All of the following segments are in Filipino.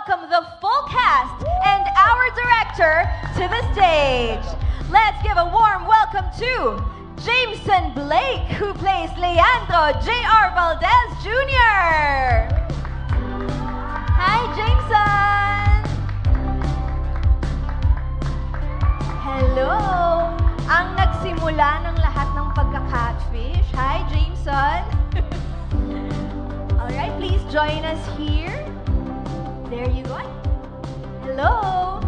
welcome the full cast and our director to the stage. Let's give a warm welcome to Jameson Blake, who plays Leandro J.R. Valdez Jr. Hi, Jameson! Hello! Ang nagsimula ng lahat ng pagka-catfish. Hi, Jameson! Alright, please join us here. There you go. Hello!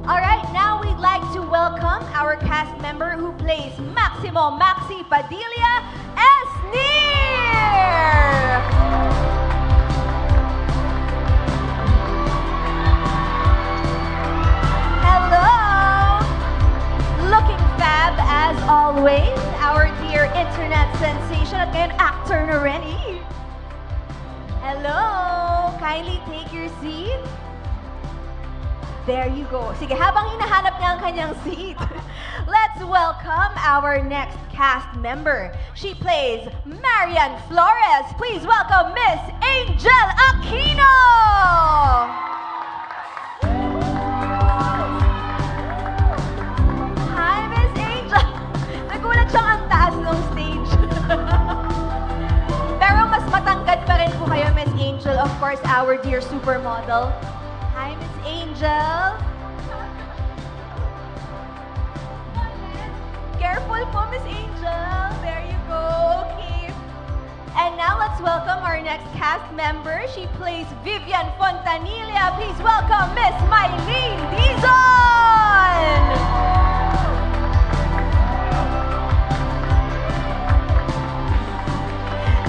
Alright, now we'd like to welcome our cast member who plays Maximo Maxi Padilla as Neer! Hello! Looking fab as always, our dear internet sensation at ngayon actor na rin. Hello! Kindly take your seat. There you go. Sige, habang hinahanap niya ang kanyang seat, let's welcome our next cast member. She plays Marian Flores. Please welcome Miss Angel Aquino! Hi, Miss Angel! Nagulat siyang ang taas ng stage. Pero mas matangkad pa rin po kayo, Miss Angel. Of course, our dear supermodel. Hi, Miss Angel. Careful po, Miss Angel. There you go. Okay. And now let's welcome our next cast member. She plays Vivian Fontanilla. Please welcome Miss Mylene Dizon.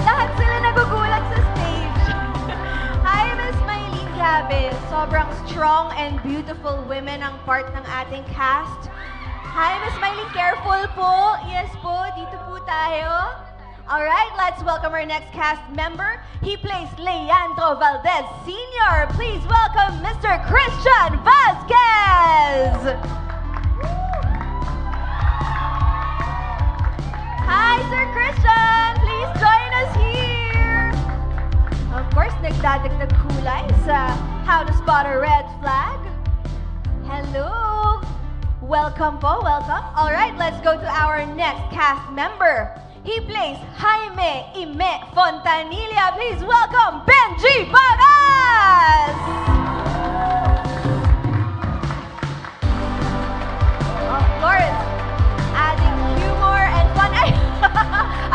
Lahat sila nagugulat sa stage. Hi, Miss Mylene. Grabe, sobrang strong and beautiful women ang part ng ating cast. Hi, Miss Mylene. Careful po. Yes po, dito po tayo. Alright, let's welcome our next cast member. He plays Leandro Valdez Sr. Please welcome Mr. Christian Vasquez. Hi, Sir Christian. Please join us here. Of course, nagdadagdag kulay sa How to Spot a Red Flag. Hello. Welcome po, welcome. All right, let's go to our next cast member. He plays Jaime Ime Fontanilla. Please welcome Benji Bagas! Of course, adding humor and fun. Ay,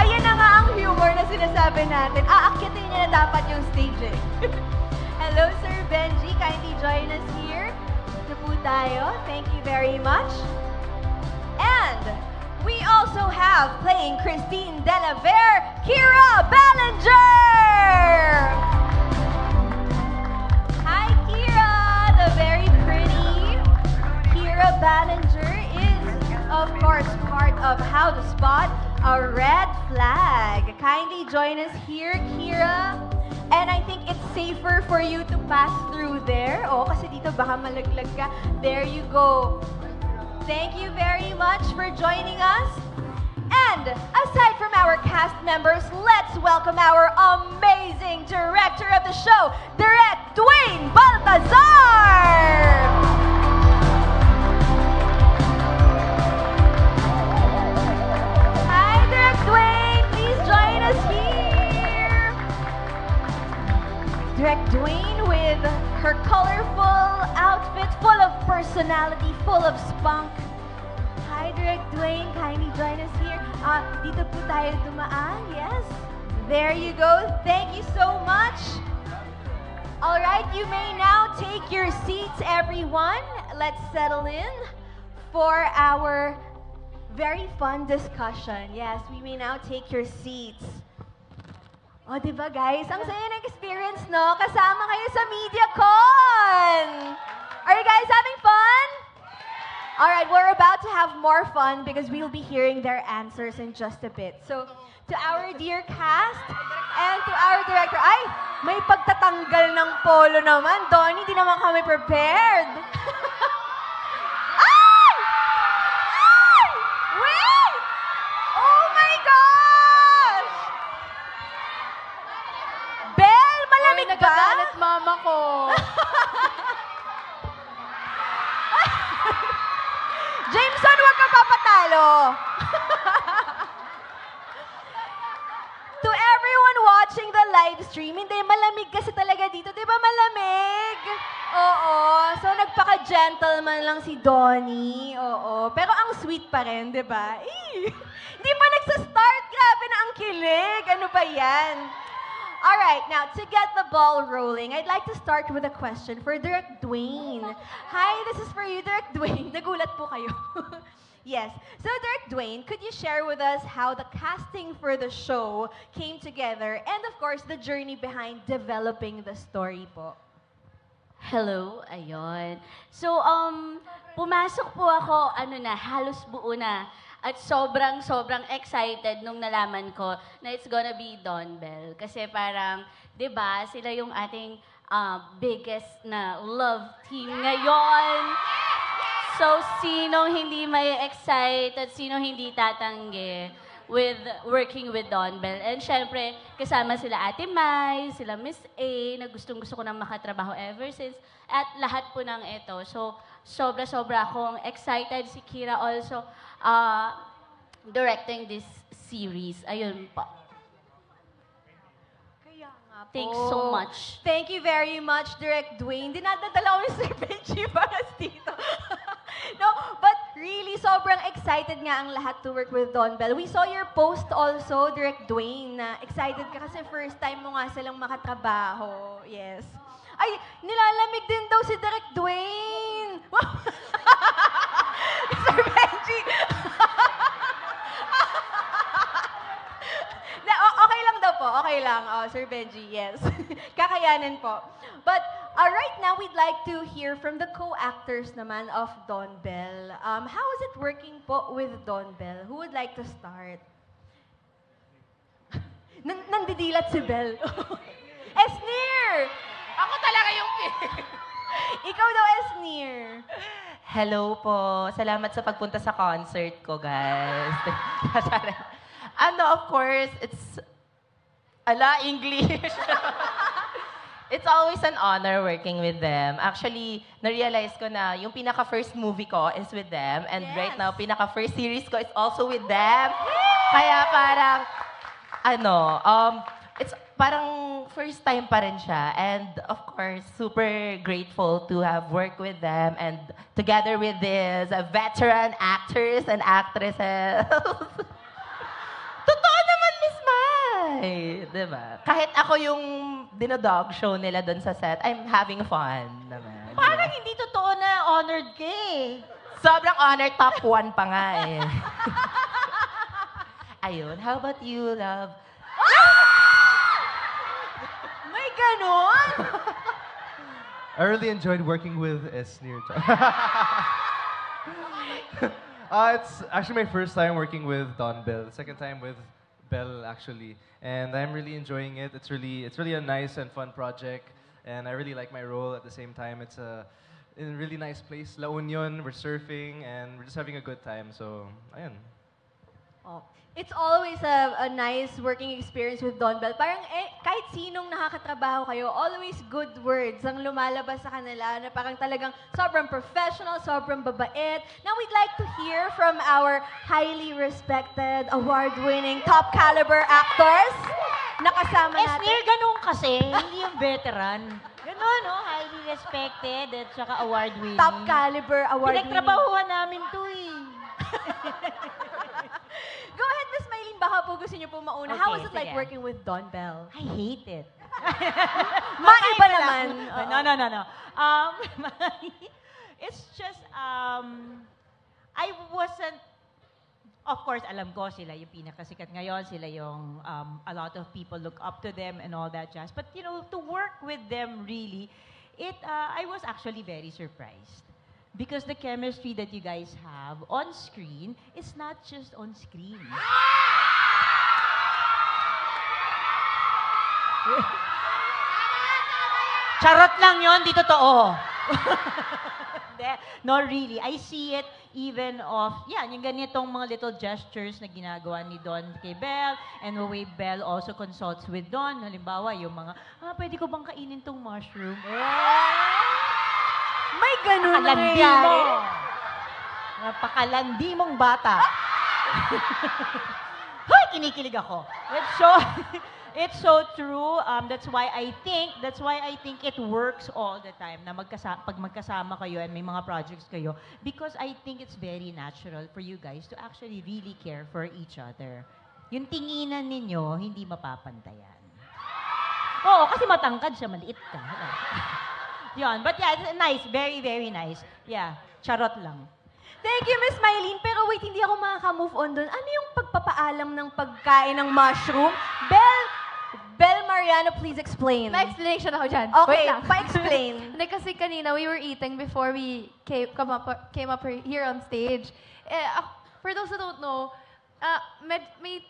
ayan na nga ang humor na sinasabi natin. Aakyatin niya na dapat yung stage eh. Hello, Sir Benji. Kindly join us here. Ito po tayo. Thank you very much. And we also have playing Christine Delavere, Kira Ballinger! Hi, Kira! The very pretty Kira Ballinger is, of course, part of How to Spot a Red Flag. Kindly join us here, Kira. And I think it's safer for you to pass through there. Oh, kasi dito baka malaglag ka. There you go. Thank you very much for joining us. And aside from our cast members, let's welcome our amazing director of the show, Direct Dwayne Baltazar! Hi, Direct Dwayne. Please join us here. Direct Dwayne with her colorful outfit, full of personality, full of spunk. Hi, Direct Dwayne. Kindly join us here. Dito po tayo dumaan. Yes. There you go. Thank you so much. All right, you may now take your seats, everyone. Let's settle in for our very fun discussion. Yes, we may now take your seats. O, diba guys? Ang saya ng experience, no? Kasama kayo sa MediaCon! Are you guys having fun? Alright, we're about to have more fun because we'll be hearing their answers in just a bit. So, to our dear cast and to our director, ay, may pagtatanggal ng polo naman. Donnie, hindi naman kami prepared. Ay! Ay! Wait! Oh my gosh! Belle, malamig ba? Nagagalit mama ko. regalo. To everyone watching the live stream, hindi, malamig kasi talaga dito. Di ba malamig? Oo. So, nagpaka-gentleman lang si Donnie. Oo. Pero ang sweet pa rin, di ba? Di pa nagsa-start. Grabe na ang kilig. Ano ba yan? Alright, now, to get the ball rolling, I'd like to start with a question for Direk Dwayne. Hi, this is for you, Direk Dwayne. Nagulat po kayo. Yes. So, Direk Dwayne, could you share with us how the casting for the show came together and, of course, the journey behind developing the story po? Hello, ayun. So, pumasok po ako, halos buo na. At sobrang excited nung nalaman ko na it's gonna be Don Bell. Kasi parang, di ba, sila yung ating biggest na love team ngayon. So, sinong hindi may excite at sinong hindi tatanggi with working with Don Bell. And syempre, kasama sila Ate Mai, sila Miss A, na gustong-gusto ko nang makatrabaho ever since. At lahat po ng ito. So, sobra-sobra akong excited. Si Kira also directing this series. Ayun po. Kaya nga po. Thanks so much. Thank you very much, Direk Dwayne. Dinadadala ko ni Sir Benji para dito. No, but really, sobrang excited nga ang lahat to work with Don Bell. We saw your post also, Direk Dwayne, na excited ka kasi first time mo nga silang makatrabaho. Yes. Ay, nilalamig din daw si Direk Dwayne. Sir Benji. Okay lang daw po. Okay lang. Sir Benji, yes. Kakayanin po. But right now, we'd like to hear from the co-actors naman of Don Bell. How is it working po with Don Bell? Who would like to start? Nandidilat si Bell. Esnir! Ako talaga yung Ikaw daw, Esnir. Hello po. Salamat sa pagpunta sa concert ko, guys. Of course, it's English. It's always an honor working with them. Actually, na-realize ko na yung pinaka-first movie ko is with them. And Yes. right now, pinaka-first series ko is also with them. Kaya parang, it's parang first time pa rin siya. And of course, super grateful to have worked with them and together with these veteran actors and actresses. Totoo naman, Miss Mai! Diba? Kahit ako yung dinodog show nila doon sa set, I'm having fun naman. Parang hindi totoo na honored ka eh. Sobrang honor, top 1 pa nga eh. Ayun, how about you, love? May ganon? I really enjoyed working with Esnir. It's actually my first time working with Don Bell. Second time with Bell, actually. And I'm really enjoying it. It's really a nice and fun project. And I really like my role at the same time. It's in a really nice place, La Union. We're surfing and we're just having a good time. So, ayun. Oh, it's always a nice working experience with Don Bell. Parang kahit sinong nakakatrabaho kayo, always good words ang lumalabas sa kanila na parang talagang sobrang professional, sobrang babait. Now we'd like to hear from our highly respected, award-winning, top caliber actors na kasama natin. Esnir, ganun kasi, hindi yung veteran. Ganun, no? Highly respected at saka award-winning. Top caliber, award-winning. Pinagtrabahuan namin to eh. Go ahead, Miss Maylene. Baka po gusto niyo po mauna. How Okay, was it like sige. working with Don Bell? I hate it. Maiba naman. No. It's just, I wasn't, of course, alam ko sila yung pinakasikat ngayon, sila yung, a lot of people look up to them and all that jazz. But, to work with them really, I was actually very surprised. Because the chemistry that you guys have on screen is not just on screen. Charot lang yon, di totoo. No, really. I see it even yung ganitong mga little gestures na ginagawa ni Don kay Bell, and the way Bell also consults with Don. Halimbawa, yung mga, pwede ko bang kainin tong mushroom? May ganun Napakalandi nangyayari. mo. Napakalandi mong bata. Hoy, kinikilig ako. It's so true. That's why I think it works all the time na pag magkasama kayo and may mga projects kayo, because I think it's very natural for you guys to actually really care for each other. Yung tinginan ninyo, hindi mapapantayan. Oo, kasi matangkad siya, maliit ka. Yun. But yeah, it's nice. Very, very nice. Yeah, charot lang. Thank you, Miss Mylene. Pero wait, hindi ako makaka-move on doon. Ano yung pagpapaalam ng pagkain ng mushroom? Belle Mariano, please explain. May explanation ako dyan. Okay, Wait lang. pa-explain. Hindi, kasi kanina we were eating before we came up here on stage. For those who don't know, may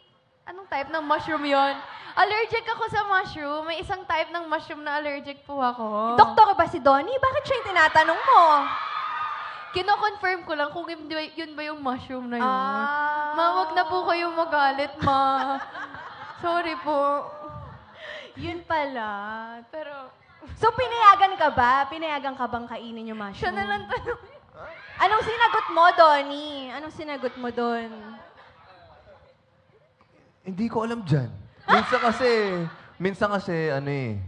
anong type ng mushroom yon? Allergic ako sa mushroom. May isang type ng mushroom na allergic po ako. Doktor ba si Donnie? Bakit siya yung tinatanong mo? Kino-confirm ko lang kung yun ba yung mushroom na yun. Ah. Ma, wag na po kayong magalit, ma. Sorry po. Yun pala. Pero, So, pinayagan ka ba? Pinayagan ka bang kainin yung mushroom? siya na lang tanong. Anong sinagot mo, Donnie? Anong sinagot mo doon? Hindi ko alam dyan. Minsan kasi, ano eh,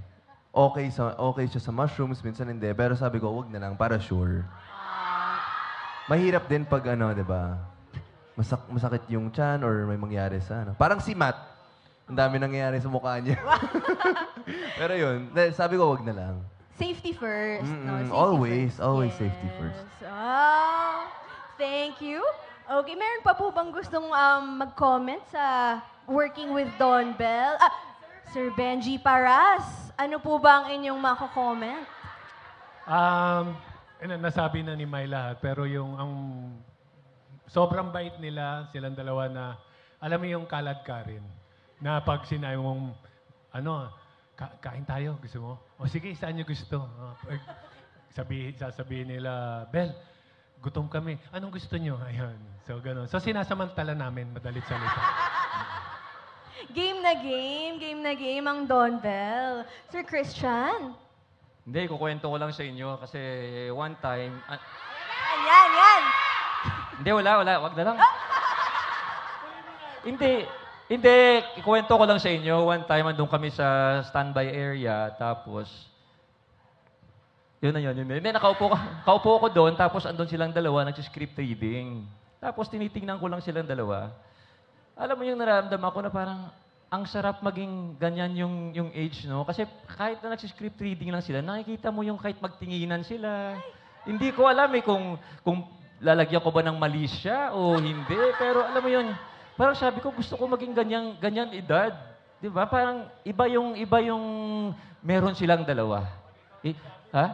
okay siya sa mushrooms, minsan hindi. Pero sabi ko, wag na lang, para sure. Mahirap din pag ano, di ba? Masakit yung tiyan or may mangyari sa ano. Parang si Matt. Ang dami nangyayari sa mukha niya. Pero yun, sabi ko, wag na lang. Safety first. No? Safety Always first. safety first. Oh, thank you. Okay, meron pa po bang gustong mag-comment sa working with Don Bell? Sir Benji Paras, ano po ba ang inyong mako-comment? Nasabi na ni May lahat, pero yung ang sobrang bait nila, silang dalawa na, alam mo yung kalad ka rin, na pag sinabi mong, kain tayo, gusto mo? O sige, saan nyo gusto? Sasabihin nila, Bel, gutom kami. Anong gusto nyo? Ayan. So, gano'n. So, sinasamantala namin, madalit salita. Game na game ang Don Bell. Sir Christian? Hindi, kukwento ko lang sa inyo kasi one time... Yan! Hindi, wala. Wag na lang. Hindi. Ikukwento ko lang sa inyo. One time, andun kami sa standby area. Tapos, yun. Hindi, kaupo ko doon. Tapos, andun silang dalawa, nag-script reading. Tapos, tinitingnan ko lang silang dalawa. Alam mo yung nararamdaman ko na parang, ang sarap maging ganyan yung age, no? Kasi kahit na nag-script reading lang sila, nakikita mo yung kahit magtinginan sila. Hindi ko alam kung lalagyan ko ba ng mali siya o hindi. Pero alam mo yun, parang sabi ko, gusto ko maging ganyan edad. Di ba? Parang iba yung meron silang dalawa. Ha?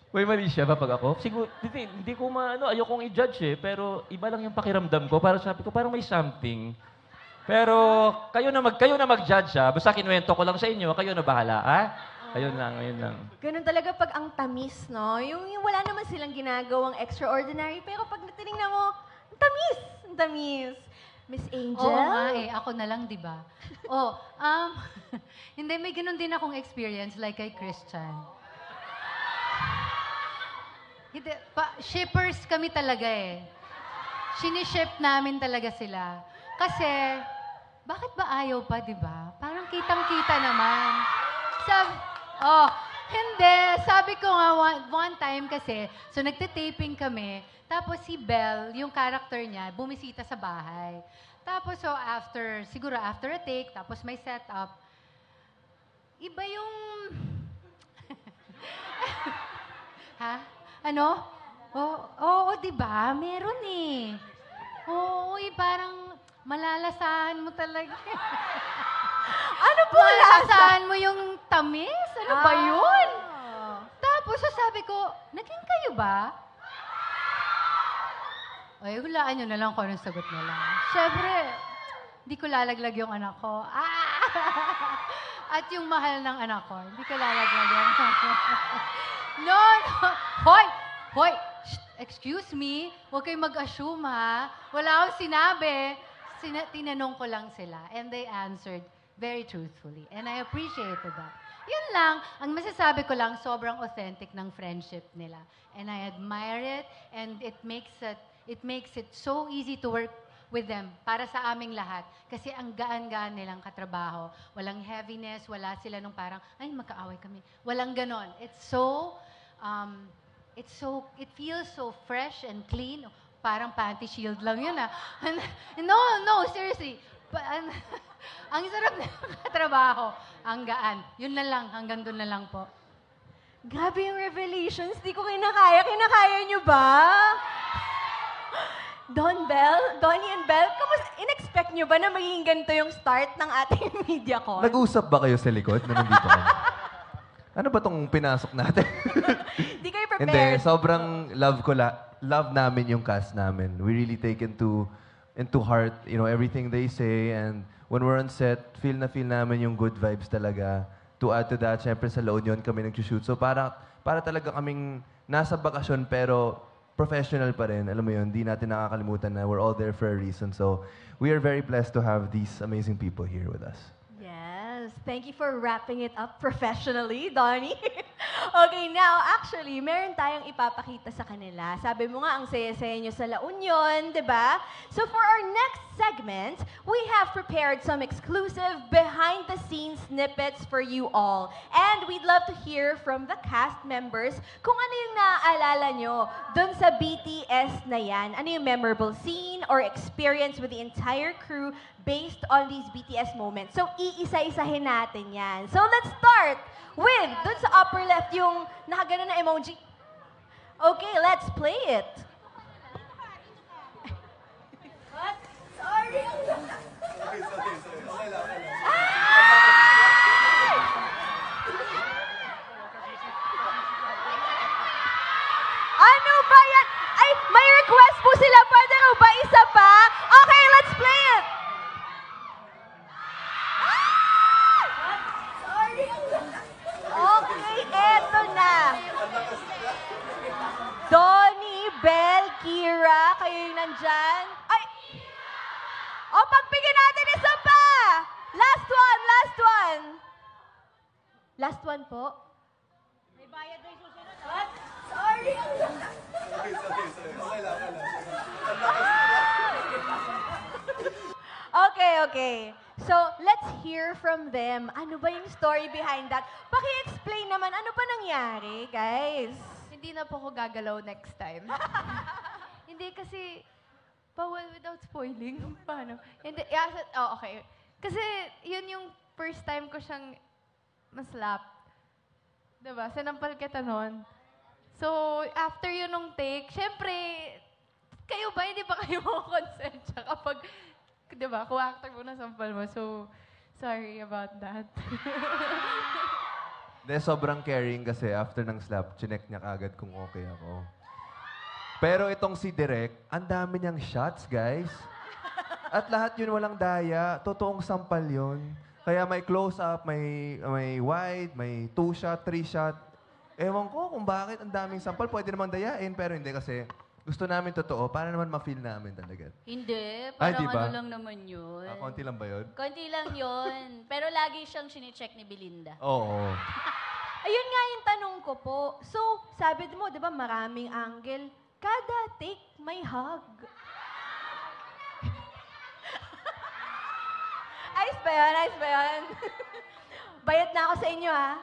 May mali siya ba pag ako? Siguro, hindi ko ayokong i-judge pero iba lang yung pakiramdam ko. Parang sabi ko, parang may something. Pero kayo na mag-judge basta kinuwento ko lang sa inyo, kayo na bahala, ha? Ayun lang. Ganun talaga pag ang tamis, no? Yung wala naman silang ginagawang extraordinary, pero pag natinignan mo, ang tamis. Miss Angel? Oo nga ako na lang, di ba? Hindi, may ganun din akong experience like kay Christian. Hindi, shippers kami talaga Siniship namin talaga sila. Kasi, bakit ba ayaw pa, di ba? Parang kitang-kita naman. Sabi ko nga, one time kasi, so nagte-taping kami, tapos si Belle, yung character niya, bumisita sa bahay. Tapos, so siguro after a take, tapos may setup, iba yung... Ha? Ano? Oo, di ba? Meron parang malalasahan mo talaga. Ano po malalasahan mo yung tamis? Ano ba yun? Tapos sabi ko, naging kayo ba? Ay, hulaan nyo na lang kung anong sagot nila. Siyempre, hindi ko lalaglag yung anak ko. At yung mahal ng anak ko, hindi ko lalaglag yung anak ko. No. Hoy! Excuse me, huwag kayong mag-assume, ha? Wala akong sinabi. Tinanong ko lang sila. And they answered very truthfully. And I appreciated that. Yun lang. Ang masasabi ko lang, sobrang authentic ng friendship nila. And I admire it. And it It makes it so easy to work with them para sa aming lahat. Kasi ang gaan-gaan nilang katrabaho. Walang heaviness, wala sila nung parang, ay, magkaaway kami. Walang ganon. It feels so fresh and clean. Parang panty shield lang yun ah. No, seriously. Ang sarap na katrabaho. Ang gaan. Yun na lang, hanggang doon na lang po. Grabe yung revelations. Di ko kinakaya. Kinakaya nyo ba? Donnie and Belle, in-expect nyo ba na magiging ganito yung start ng ating media con? Nag-usap ba kayo sa likod na nandito kami? Ano ba tong pinasok natin? Di kayo Hindi, prepared. sobrang love namin yung cast namin. We really take into heart, everything they say, and when we're on set, feel namin yung good vibes talaga. To add to that, syempre sa La Union kami nag-shoot. So para talaga kaming nasa bakasyon pero professional pa rin. Alam mo yun, di natin nakakalimutan na we're all there for a reason. So we are very blessed to have these amazing people here with us. Yes. Thank you for wrapping it up professionally, Donnie. Okay, now, actually, meron tayong ipapakita sa kanila. Sabi mo nga, ang saya-saya nyo sa La Union, di ba? So for our next segment, we have prepared some exclusive behind-the-scenes snippets for you all. And we'd love to hear from the cast members kung ano yung naaalala nyo dun sa BTS na yan. Ano yung memorable scene or experience with the entire crew based on these BTS moments. So, iisa-isahin natin yan. So, let's start with, dun sa upper left, yung nakagano na emoji. Okay, let's play it. What? Sorry. Ano ba yan? Ay, may request po sila. Pwede mo ba isa pa? Okay, let's play it. Okay, eto na. Donnie, Belle, Kira, kayo yung nandyan. Ay! O, pagpigyan natin isa pa! Last one, last one. Last one po. May bayad na yung susunod. What? Sorry. Okay. So, let's hear from them. Ano ba yung story behind that? Paki-explain naman, ano ba nangyari, guys? Hindi na po ako gagalaw next time. Hindi kasi, bawal without spoiling. Paano? Hindi, okay. Kasi, yun yung first time ko siyang maslap. Diba? Sinampal kita nun. So, after yun nung take, syempre, kayo ba, hindi ba kayo makakonsensya kapag, diba, kung actor mo na sampal mo. So, sorry about that. Sobrang caring kasi after ng slap, chinek niya kagad kung okay ako. Pero itong si Direk, ang dami niyang shots, guys. At lahat yun walang daya. Totoong sampal yun. Kaya may close-up, may wide, may 2-shot, 3-shot. Ewan ko kung bakit ang daming sampal. Pwede namang dayain, pero hindi kasi gusto namin totoo para naman ma-feel namin talaga. Hindi, Ay, parang diba? ano lang naman yun. Konti lang ba yun? Konti lang yun. Pero lagi siyang sinicheck ni Belinda. Oo. Ayun nga yung tanong ko po. So, sabi mo, di ba, maraming angle. Kada take, may hug. Ayos ba yun? Ayos ba yun? Bayad na ako sa inyo, ha?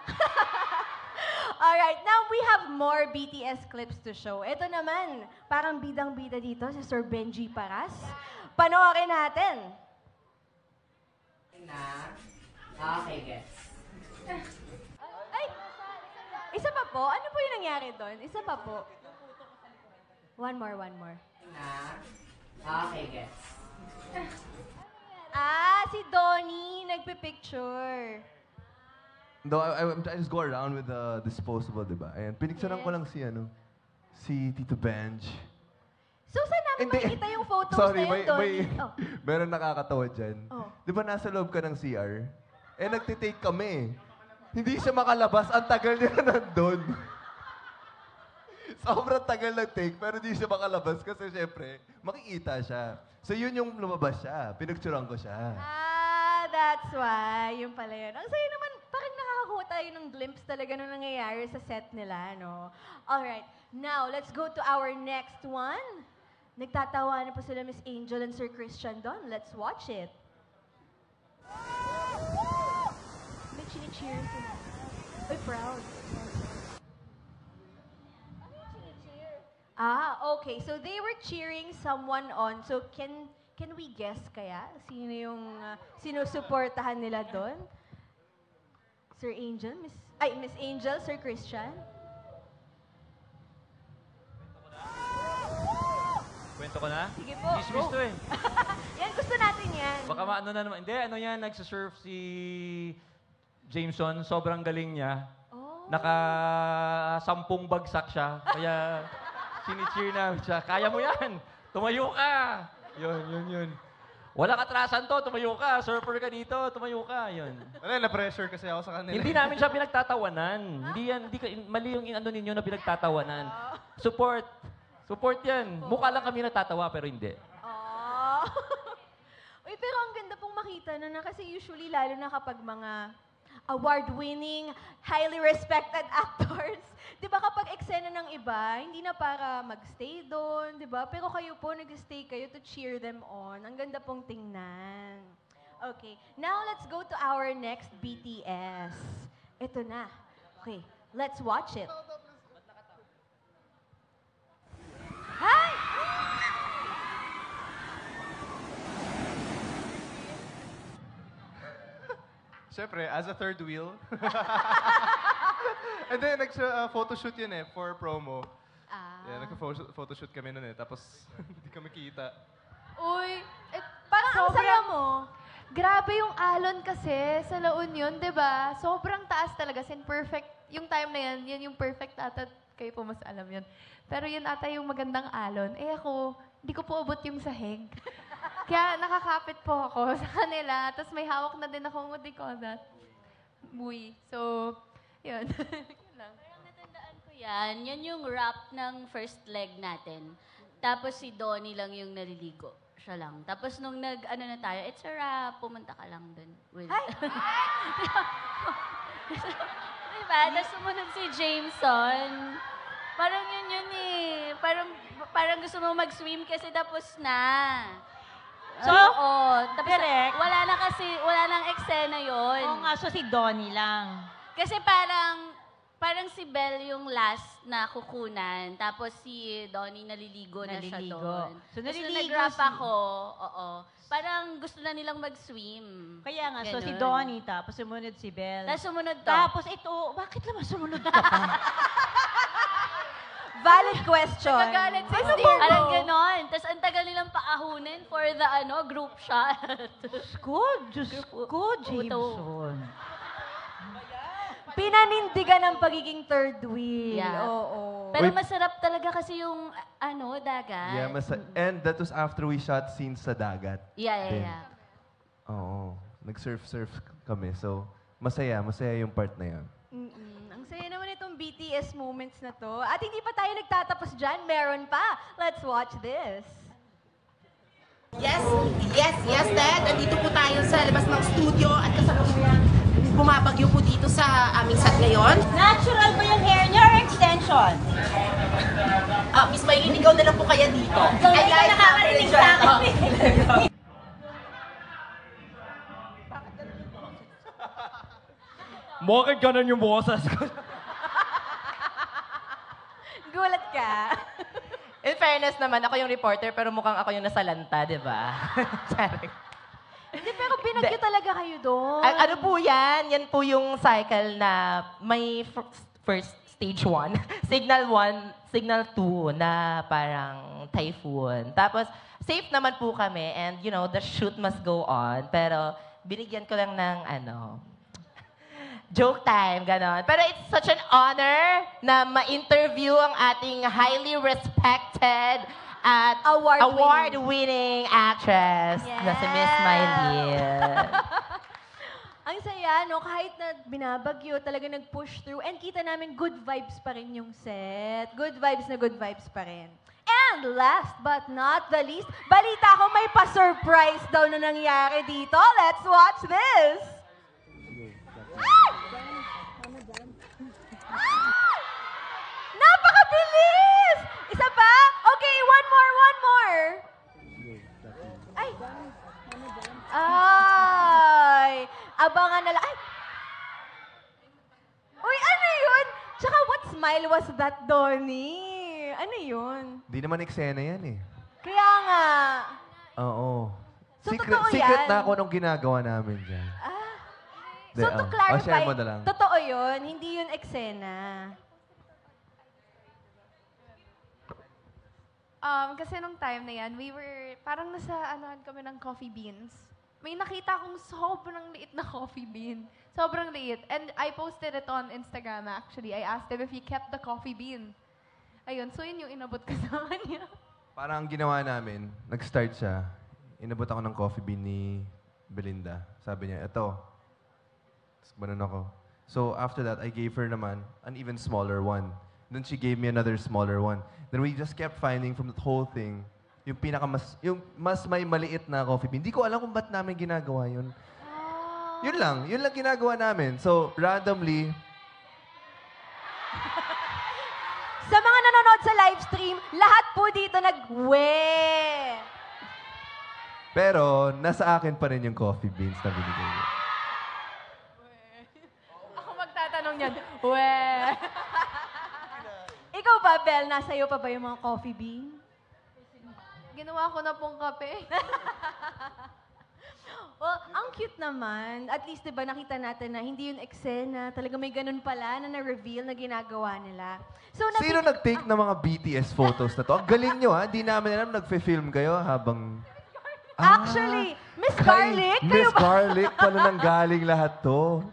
Alright, now we have more BTS clips to show. Ito naman, parang bidang-bida dito si Sir Benji Paras. Panoorin natin. Okay, guys. Ay! Isa pa po? Ano po yung nangyari doon? Isa pa po. One more. Okay, guys. Si Donnie, nagpipicture. Though I just go around with the disposable, di ba? Ayan, pinicturean ko lang si Tito Benj. So, saan namin makikita yung photos Sorry, na yun, Donnie? meron nakakatawa dyan. Oh. Di ba nasa loob ka ng CR? Nagtitake kami. Hindi siya makalabas. Ang tagal niya na nandun. Sobrang tagal ng take, pero hindi siya makalabas kasi syempre, makikita siya. So yun yung lumabas siya. Pinicturean ko siya. That's why. Yung pala yun. Ang sayo naman, parang nakakakuha tayo ng glimpse talaga nung nangyayari sa set nila, no? Alright, now let's go to our next one. Nagtatawanan po sila Miss Angel and Sir Christian doon. Let's watch it. May chini-cheer sila. Uy, proud. Okay. So they were cheering someone on. So can we guess kaya sino yung sinusuportahan nila doon? Sir Angel, Miss Angel, Sir Christian? Kwento ko na? Sige po, Dismiss go. to eh. Yan, gusto natin yan. Baka maano na naman. Hindi, ano yan, nagsasurf si Jameson. Sobrang galing niya. Oh. Naka-10 bagsak siya. Kaya sini-cheer namin siya. Kaya mo yan! Tumayo ka! Yun. Walang atrasan to, tumayo ka. Surfer ka dito, tumayo ka. Yun. Wala, na-pressure kasi ako sa kanila. Hindi namin siya pinagtatawanan. Mali yung ano ninyo na pinagtatawanan. Support yan. Mukha lang kami natatawa, pero hindi. Oh. Uy, pero ang ganda pong makita na kasi usually, lalo na kapag mga award-winning, highly respected actors, di ba kapag eksena ng iba, hindi na para magstay doon, di ba? Pero kayo po, nag-stay kayo to cheer them on. Ang ganda pong tingnan. Okay, now let's go to our next BTS. Ito na. Okay, let's watch it. Hi! Siyempre, as a third wheel. And then, nag-photoshoot yun for promo. Yeah, nag-photoshoot kami nun Tapos, hindi kami kita. Uy, Parang ang saya mo. Grabe yung alon kasi sa La Union, di ba? Sobrang taas talaga. Perfect. Yung time na yan, yun yung perfect ata. Kayo po mas alam yun. Pero yun ata yung magandang alon. Ako, hindi ko po abot yung sahig. Kaya nakakapit po ako sa kanila. Tapos may hawak na din ako, what do you call that? Buoy. So, yun. Yun lang. Parang natandaan ko yan. Yan yung wrap ng first leg natin. Tapos si Donnie lang yung naliligo. Siya lang. Tapos nung na tayo, it's a wrap, pumunta ka lang dun. Hi! Diba? Tapos sumunod si Jameson. Parang yun eh. Parang gusto mo mag-swim kasi tapos na. So, Tapos direct. wala nang eksena yun. Oo nga, so si Donnie lang. Kasi parang si Belle yung last na kukunan, tapos si Donnie naliligo na siya doon. So, Tapos naliligo nung nag-wrap si- ako, parang gusto na nilang mag-swim. Kaya nga, so si Ganun. Donnie, tapos sumunod si Belle. Tapos sumunod to. Tapos ito, bakit naman sumunod ka pa? Valid question. Nagagalit si Ano Steve. ba? Parang ganon. Tapos ang tagal nilang paahunin for the group shot. Diyos ko, Jameson. Pinanindigan ng pagiging third wheel. Yeah. Oo. Pero Wait. masarap talaga kasi yung dagat. Yeah, and that was after we shot scenes sa dagat. Din. Yeah. Oo. Nag-surf kami. So, masaya yung part na yun. Ang saya naman itong BTS moments na to. At hindi pa tayo nagtatapos dyan. Meron pa. Let's watch this. Yes, Dad. Nandito po tayo sa labas ng studio at kasalukuyan bumabagyo po dito sa aming set ngayon. Natural ba yung hair niya or extension? Miss Maylin, ikaw na lang po kaya dito. Ay, nakakarinig sa akin. Bakit ganun yung boses ko? Gulat ka. In fairness naman, ako yung reporter, pero mukhang ako yung nasalanta, di ba? Sorry. Hindi, pero binagyo talaga kayo doon. Ano po yan? Yan po yung cycle na may first stage 1, signal 1, signal 2 na parang typhoon. Tapos, safe naman po kami and, you know, the shoot must go on. Pero, binigyan ko lang ng, joke time, ganon. Pero it's such an honor na ma-interview ang ating highly respected at award-winning actress na si Miss Maylin. Ang saya, no? Kahit na binabagyo, talaga nag-push through. And kita namin good vibes pa rin yung set. Good vibes pa rin. And last but not the least, balita ko may pa-surprise daw na nangyari dito. Let's watch this! Napakabilis! Isa pa? Okay, one more. smile was that, Donnie? Ano yun? Di naman eksena yan eh. Kaya nga. Oo. So, secret, totoo secret yan? na ako nung ginagawa namin dyan. So to clarify, share mo na lang. totoo yun, hindi yun eksena. Kasi nung time na yan, parang nasa anohan kami ng coffee beans. May nakita akong sobrang liit na coffee bean. Sobrang liit. And I posted it on Instagram actually. I asked him if he kept the coffee bean. Ayun, so yun yung inabot ko sa kanya. Parang ang ginawa namin, nag-start siya. Inabot ako ng coffee bean ni Belinda. Sabi niya, eto. Tapos banon ako. So after that, I gave her naman an even smaller one. Then she gave me another smaller one. Then we just kept finding from the whole thing, yung yung mas may maliit na coffee bean. Hindi ko alam kung ba't namin ginagawa yun. Yun lang ginagawa namin. So randomly, Sa mga nanonood sa live stream, lahat po dito nag-we. pero nasa akin pa rin yung coffee beans na binigay niya. Ako magtatanong yan. Weh! Ikaw ba, Bel? Nasa iyo pa ba yung mga coffee bean? Ginawa ko na pong kape. Well, ang cute naman. At least, di ba, nakita natin na hindi yun eksena. Talaga may ganun pala na na-reveal na ginagawa nila. So, Sino nag-take ng mga BTS photos na to? Ang galing nyo ha. Hindi namin alam nagfe-film kayo habang... Actually, Miss Garlic, kayo Miss ba? Garlic pala nang galing lahat to.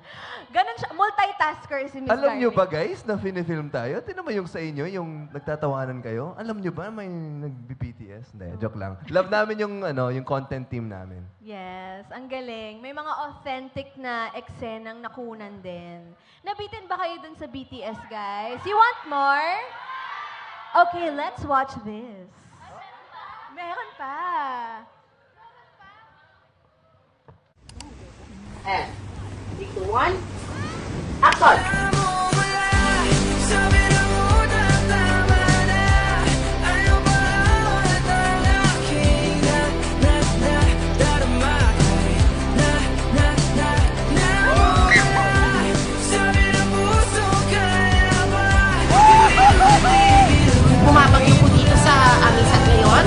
Ganun siya. Multitasker si Miss Alam nyo Garlic. ba guys na film tayo? Tinan mo yung sa inyo, yung nagtatawanan kayo. Alam nyo ba may nag-BTS? Hindi, joke lang. Love namin yung content team namin. Yes, ang galing. May mga authentic na eksenang nakunan din. Nabitin ba kayo dun sa BTS, guys? You want more? Okay, let's watch this. Meron pa. And, 3, 2, 1, action! Bumabagyo po dito sa aming set ngayon.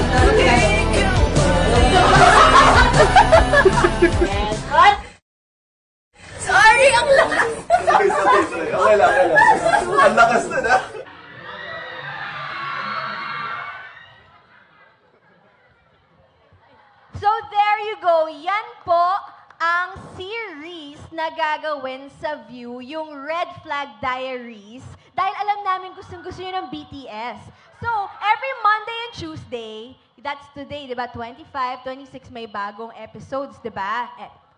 Sorry, ang lakas! Okay lang. Ang lakas na na. So there you go. Yan po ang series na gagawin sa View, yung Red Flag Diaries. Dahil alam namin gustong-gusto nyo ng BTS. So, every Monday and Tuesday, that's today, di ba? 25, 26, may bagong episodes, di ba?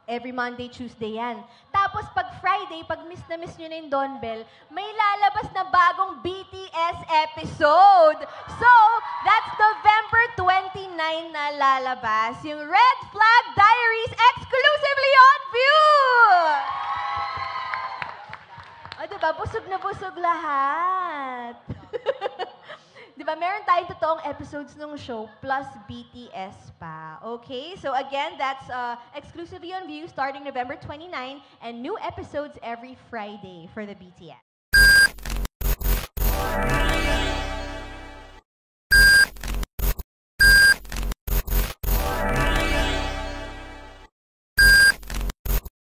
Every Monday, Tuesday yan. Tapos pag Friday, pag miss na miss nyo na yung Don Bell, may lalabas na bagong BTS episode. So, that's November 29 na lalabas. Yung Red Flag Diaries exclusively on View! O, diba? Busog na busog lahat. Diba, meron tayong totoong episodes ng show plus BTS pa. Okay? So again, that's exclusively on View starting November 29 and new episodes every Friday for the BTS.